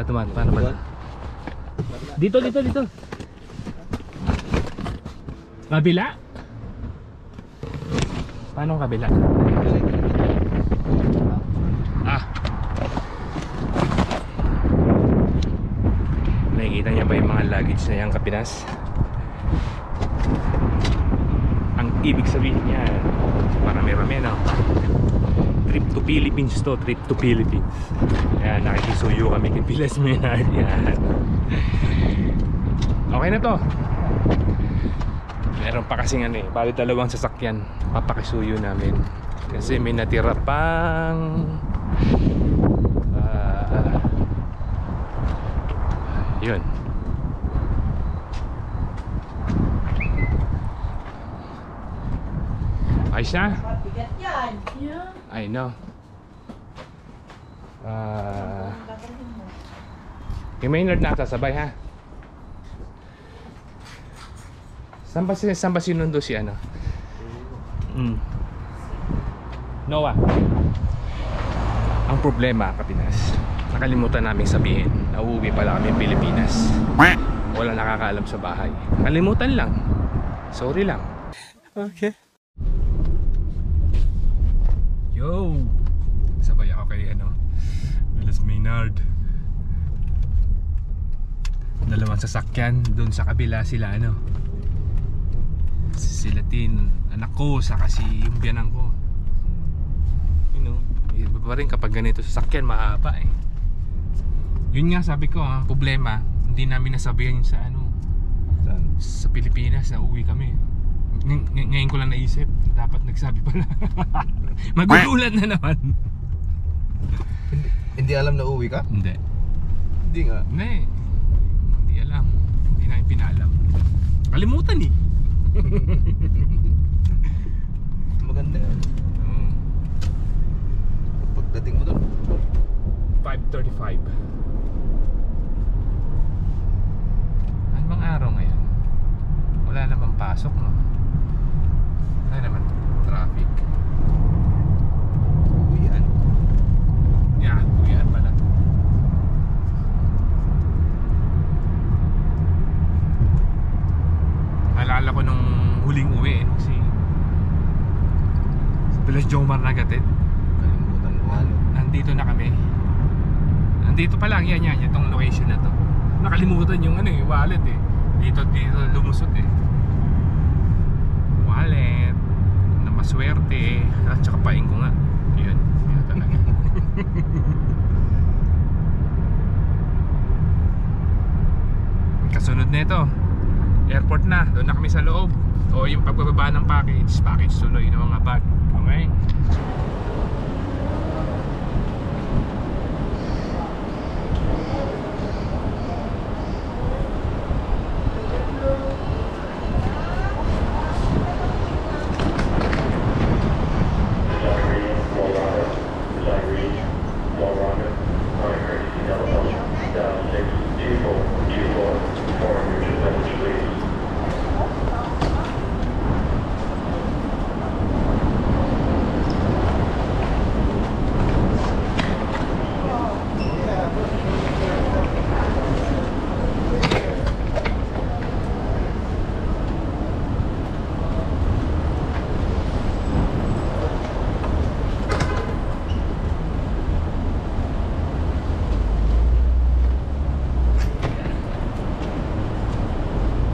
ba tumaan? Paano ba? Dito. Kabila? Paano kabila? Nakikita niya ba yung mga luggage na yung Kapinas? Ang ibig sabihin niya, marami-rami no? Trip to Philippines to, trip to Philippines. Ayan, nakikisuyo kami kay Pilas Maynard. Yan. Okay na to. Meron pa kasing ano eh, bali dalawang sasakyan papakisuyo namin. Kasi may natira pang yun. Ayos na? Bigat yan. Yeah. I know. Yung Maynard na sasabay ha. Saan ba sinundo si ano? Noah. Ang problema, Kapinas, nakalimutan namin sabihin na uuwi pala kami Pilipinas. Wala nakakaalam sa bahay. Kalimutan lang. Sorry lang. Okay. Yo! Sabay ako kay ano, Pilas Maynard. Dalawang sasakyan, doon sa kabila sila ano, sila Tin, anak ko, saka si yung biyanan ko. You know, iba pa rin kapag ganito sasakyan, mahaba eh. Yun nga sabi ko ha, problema, hindi namin nasabihan yun sa ano, sa Pilipinas na uwi kami. Ngayon ko lang naisip, dapat nagsabi pala. Magugulat na naman. Hindi alam na uwi ka? Hindi. Hindi nga. Hindi alam. Hindi namin pinaalam. Kalimutan eh. Maganda yan. Pagdating mo doon 5:35. Ano bang araw ngayon? Wala namang pasok no? Wala naman traffic. uwian. Yan, uwian pala. Naalala ko nung huling uwi si Pilas Jomar Nagatit. Kalimutan mo ano. Nandito na kami. Nandito pa lang yan itong location na to. Nakalimutan yung ano eh, wallet eh. Dito lumusot eh. Wallet na maswerte at saka paing ko nga. Yun talaga. Kasunod na ito, airport na, doon na kami sa loob. O yung pagbababa ng package tuloy ng mga bag. Okay?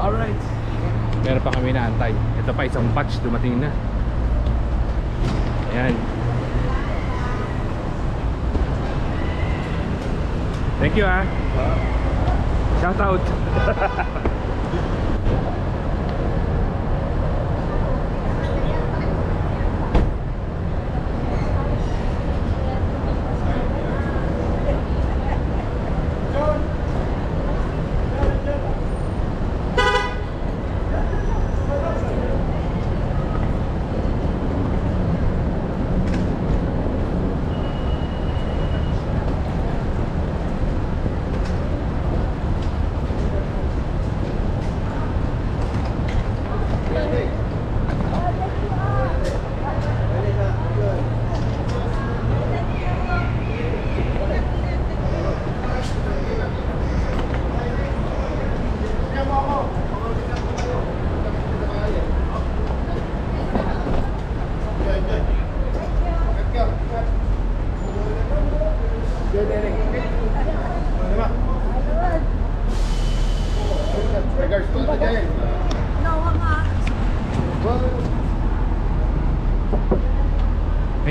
Alright. Meron pa kami naantay. Ito pa isang batch dumating na. Ayan. Thank you ah. Shout out.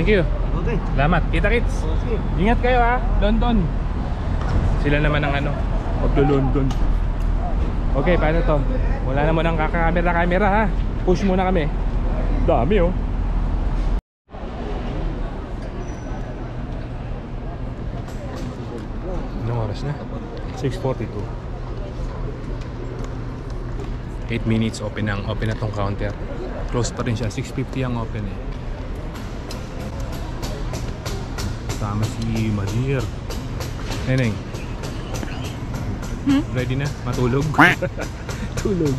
Thank you. Okay. Salamat. Kita-kits. Okay. Ingat kayo ha. London. Sila naman ang ano. Maglo-London. Okay, paano to? Wala naman ang kaka-camera ha. Push muna kami. Dami oh. Anong oras na? 6:42. 8 minutes open na tong counter. Close pa rin siya. 6:50 ang open eh. Sama si Madir. Neneng. Ready na? Matulog? Tulog.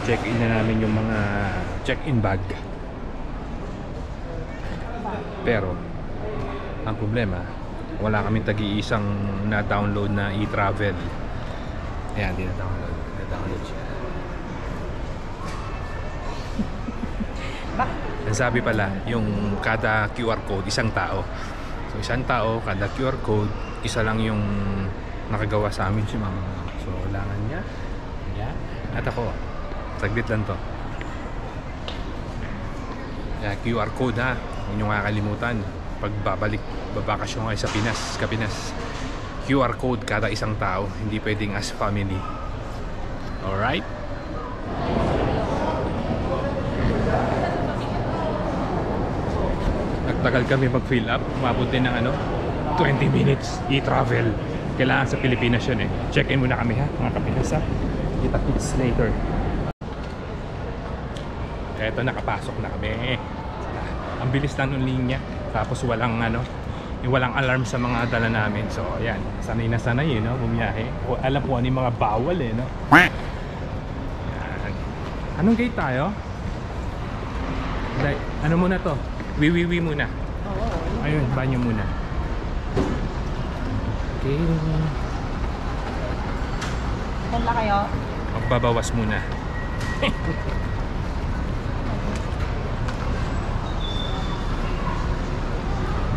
Check-in na namin yung mga check-in bag. Pero ang problema, wala kaming tagi-isang na-download na e-travel. Ayan, di na-download. Na-download siya. Ang sabi pala, yung kada QR code, isang tao. So isang tao, kada QR code, isa lang yung nakagawa sa amin si mama. So kailangan niya. Yan. At ako, saglit lang to. Kaya QR code ha, huwag nyo kakalimutan. Pag babakasyon kayo sa Pinas, QR code kada isang tao, hindi pwedeng as family. Alright? Nagtagal kami mag-fill up, umabot din ng 20 minutes e-travel. Kailangan sa Pilipinas yun eh. Check-in muna kami ha, mga Kapinas ha. Kita-kits later. Eto, nakapasok na kami. Ang bilis lang ng linya. Tapos walang walang alarm sa mga dala namin. So ayan, sanay na sanay bumiyahe. Alam ko ano yung mga bawal no. Ayan. Anong gate tayo? Ano muna to? Wiwiwi muna. Ayun, banyo muna. Okay. Wala kayo? Magbabawas muna.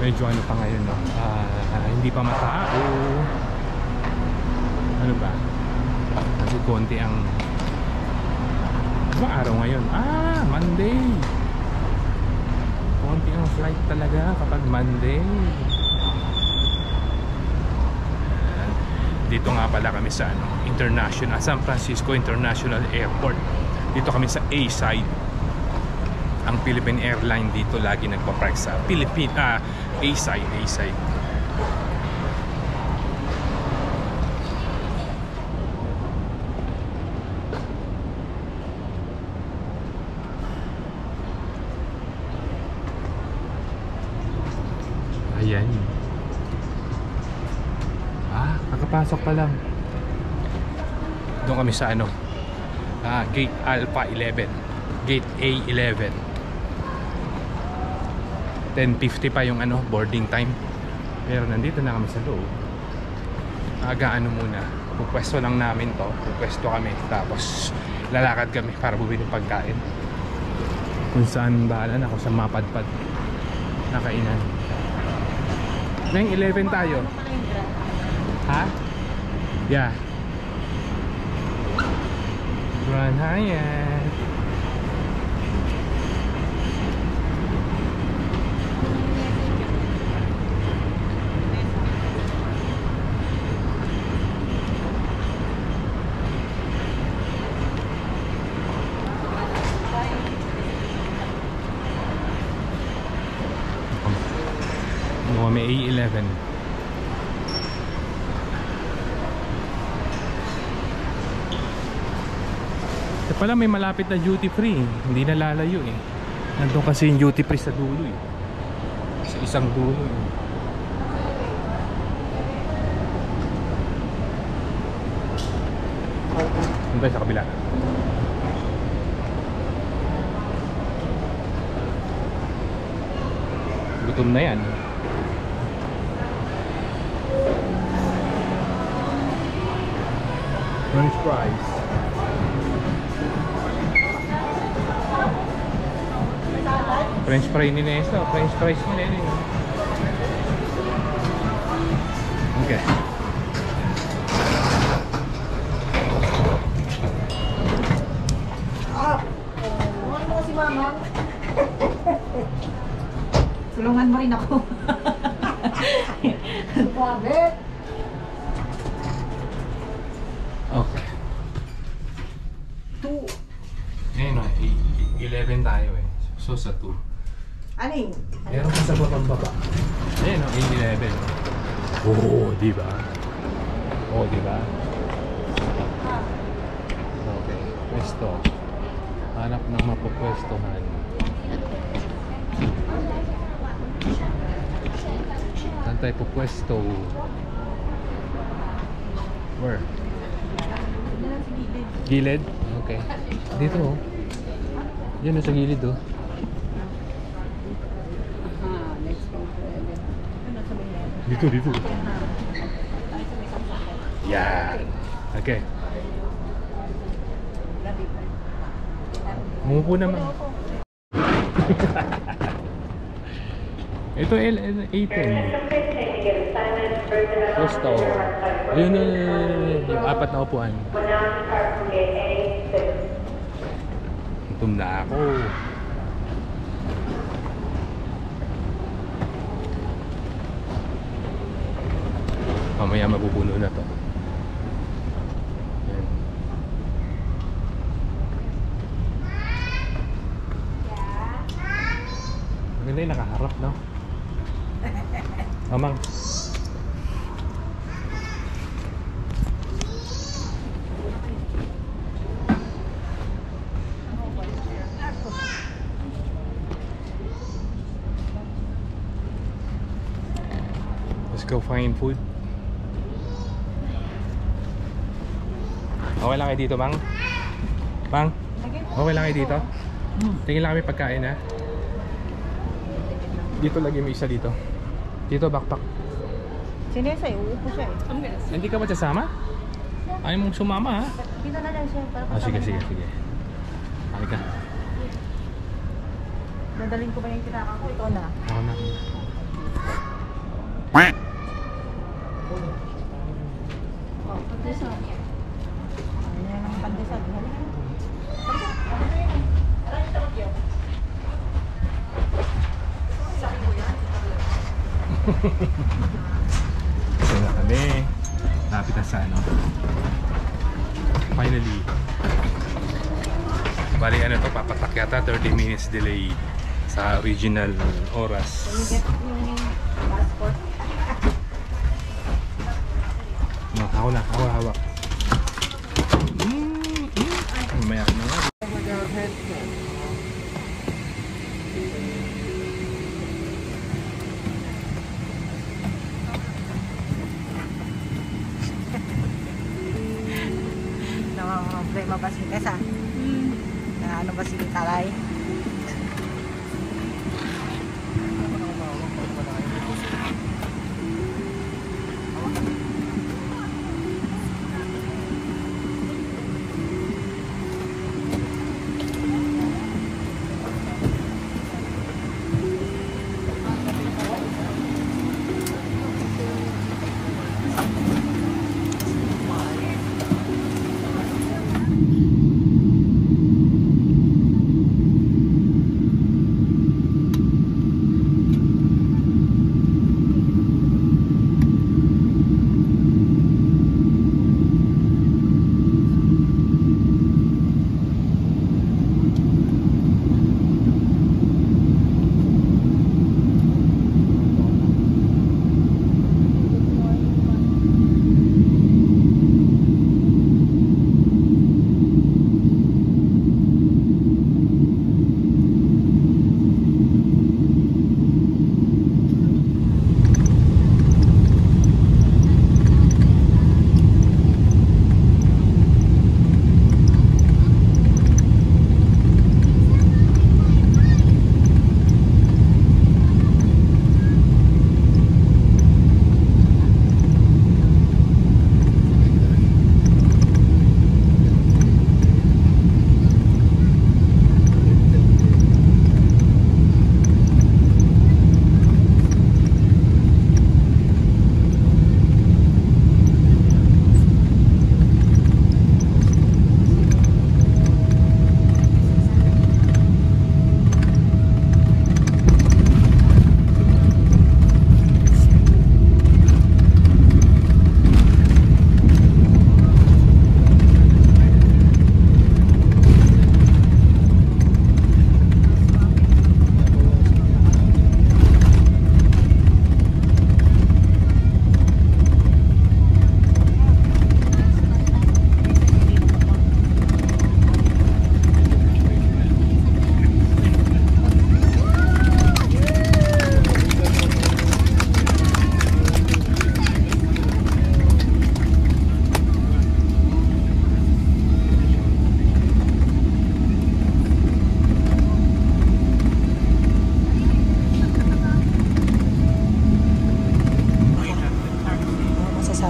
Medyo pa ngayon hindi pa matao. Ano ba? Kasi konti ang araw ngayon? Monday. Konti ang flight talaga kapag Monday. Dito nga pala kami sa San Francisco International Airport. Dito kami sa A-side. Ang Philippine Airline dito lagi nagpa-park sa A-side. Ayan. Nakapasok pa lang. Doon kami sa Gate Alpha 11. Gate A11. 10:50 pa yung boarding time. Pero nandito na kami sa loob. Muna. Pupwesto lang namin to. Pupwesto kami. Tapos lalakad kami para bumili ng pagkain. Kung saan bahala na ako sa mapadpad na kainan. Ngayong 11 tayo. Ha? Yeah. Grand Hyatt. May A11. Ito pala may malapit na duty free. Hindi na lalayo eh. Nandun kasi yung duty free sa dulo eh. Sa isang dulo eh. Nandun sa kabila. Gutom na yan. French fries. French fry ni Nesta. French fries ni Nene. ako. Bakit? Okay. 2. Ngayon na, 11 tayo eh. So sa 2. Ano yun? Meron ka sa babang baba. Ayan o, 11. Oo, di ba? Oo, di ba? Okay, pwesto. Hanap ng mapupwestohan. Saan tayo pupwesto? Where? Gilid? Okay. Dito oh. Yan oh, sa gilid oh. Let's go to 11. Ano sa may Dito, dito. Yan. Okay. Umupo naman. Ito A10. Pwesto. Ayun, yung apat na upuan. Gutom na ako. Mamaya mapupuno na to. Yan. Maganda yung nakaharap, no? Mamang. Let's go find food. Okay lang kayo dito, Mang? Mang? Okay lang kayo dito? Tingin lang kami pagkain, ha? Dito lagi may isa dito. Dito, backpack. Sino yun sa'yo? Uupo siya eh. Hindi ka ba sasama? Ayaw mong sumama, ha? Dito na lang siya. Para Sige, kasama sige, niya. sige. Halika. Dadalhin ko ba yung tinaka ko? Ito na. Ako na. Oh, pandesal. Ano yan ang pandesal? Kasi na kami. Lapit na sa ano. Finally. Bali ano to, papatak yata 30 minutes delay sa original oras. Can you get yung passport? No, ako na, ako hawak. Mamaya ka na nga. Problema ba si Tessa? Na ano ba si Talay?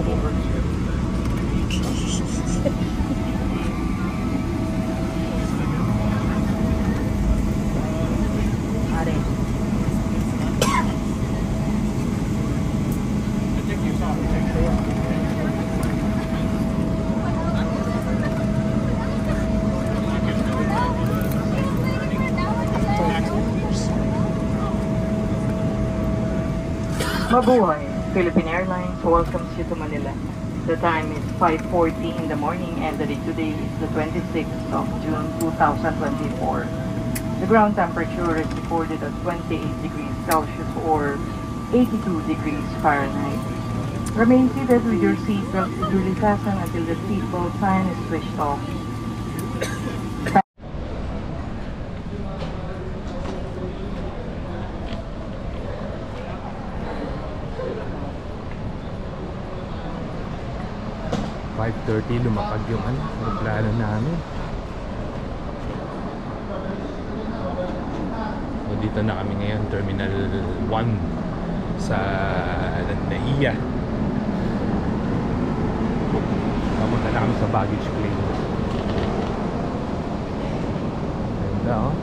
natin. Are. Mabuhay! Philippine Airlines welcomes you to Manila. The time is 5:40 in the morning and the date today is the 26th of June 2024. The ground temperature is recorded at 28 degrees Celsius or 82 degrees Fahrenheit. Remain seated with your seatbelt securely fastened until the seatbelt sign is switched off. 5:30 lumapag yung aeroplano namin. So dito na kami ngayon, Terminal 1 sa NAIA. Papunta na kami sa baggage claim. Ganda oh.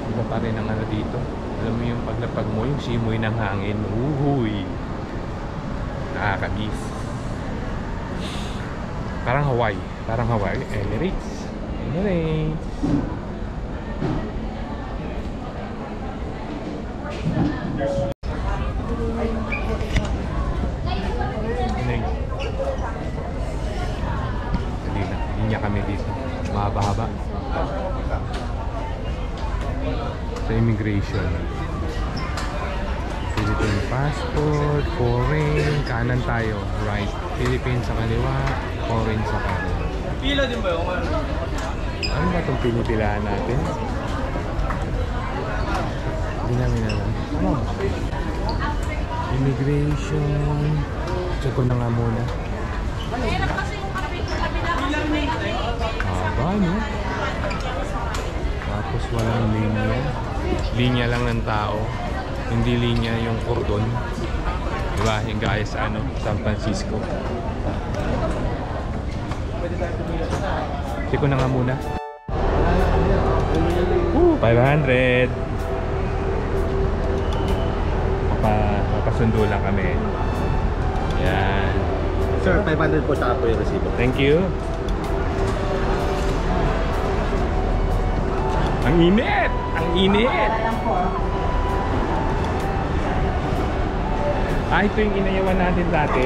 Iba pa rin ang dito. Alam mo yung paglapag mo, yung simoy ng hangin. Uhuy! Nakakabis. Parang Hawaii. Emirates. Linya kami dito. Mahaba-haba. Sa immigration. Philippine passport, foreign, kanan tayo, right. Philippines sa kaliwa, foreign sa kanan. Pila din ba yung Ano ba itong pinipilaan natin? Hindi namin alam. Ano? Immigration. Check ko na nga muna. Haba, no? Tapos walang linya. Linya lang ng tao. Hindi linya yung cordon. Diba? Yung gaya sa San Francisco. Check ko na nga muna. 500. Mapasundo lang kami. Yan. Sir, 500 po sa po yung resibo. Thank you. Ang init! Ang init! Ah, ito yung inayawan natin dati.